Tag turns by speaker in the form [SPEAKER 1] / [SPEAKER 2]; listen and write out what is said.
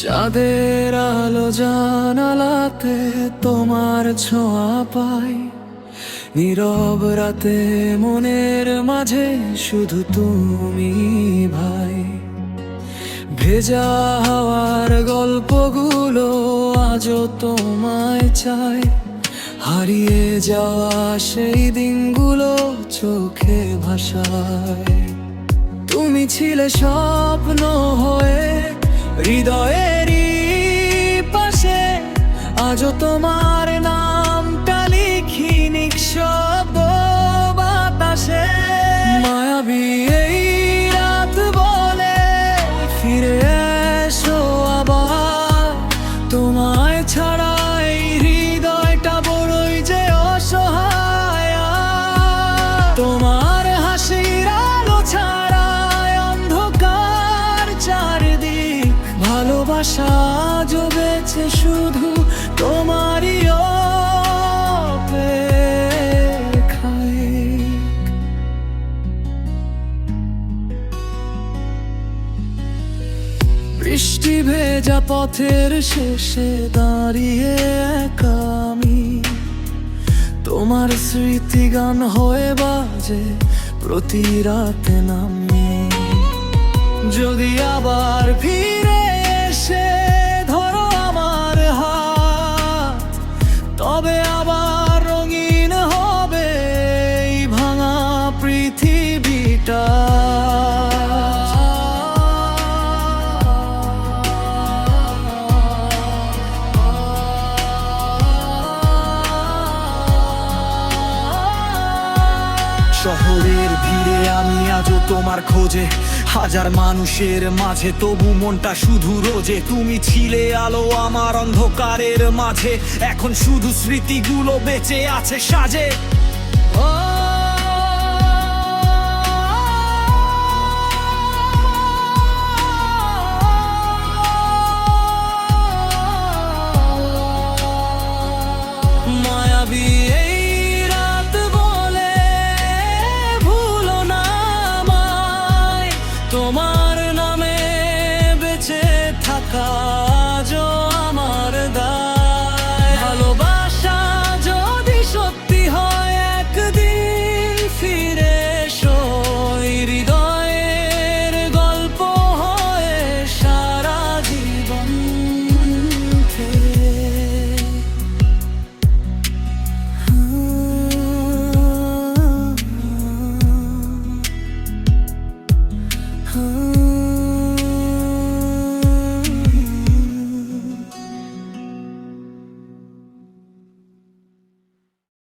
[SPEAKER 1] চাঁদের আলো জানালাতে তোমার ছোঁয়া পাই, নীরব রাতে মনের মাঝে শুধু তুমি ভাই। ভেজা হাওয়ার গল্পগুলো আজও তোমায় চাই, হারিয়ে যাওয়া সেই দিনগুলো চোখে ভাসায়। তুমি ছিলে স্বপ্ন হয়ে হৃদয়েরই পাশে, আজও তোমার নামটা লিখি নিঃশব্দ বাতাসে। মায়াবী এই রাত বলে ফিরে এসো আবার, তোমায় ছাড়া এই হৃদয়টা বড়ই যে অসহায়। তোমার হাসির আলো ছাড়া অন্ধকার চারদিক, ভালোবাসা আজও বেঁচে শুধু তোমারই অপেক্ষায়। বৃষ্টি ভেজা পথের শেষে দাঁড়িয়ে একা আমি, তোমার স্মৃতি গান হয়ে বাজে প্রতি রাতে নামি। যদি আবার ফিরে এসে ধরো আমার হাত, তবে আবার রঙিন হবে এই ভাঙা পৃথিবীটা। শহরের ভিড়ে আমি আজও তোমার খোঁজে, হাজার মানুষের মাঝে তবু মনটা শুধু রোজে। তুমি ছিলে আলো আমার অন্ধকারের মাঝে, এখন শুধু স্মৃতিগুলো বেঁচে আছে সাজে। মায়াবী এই রাত বলে ভুলো না আমায়, তোমার নামে বেঁচে থাকা আজও আমার দায়। ভালোবাসা যদি সত্যি হয় একদিন ফিরে এসো, হৃদয়ের গল্প হয়ে সারা জীবন থেকে।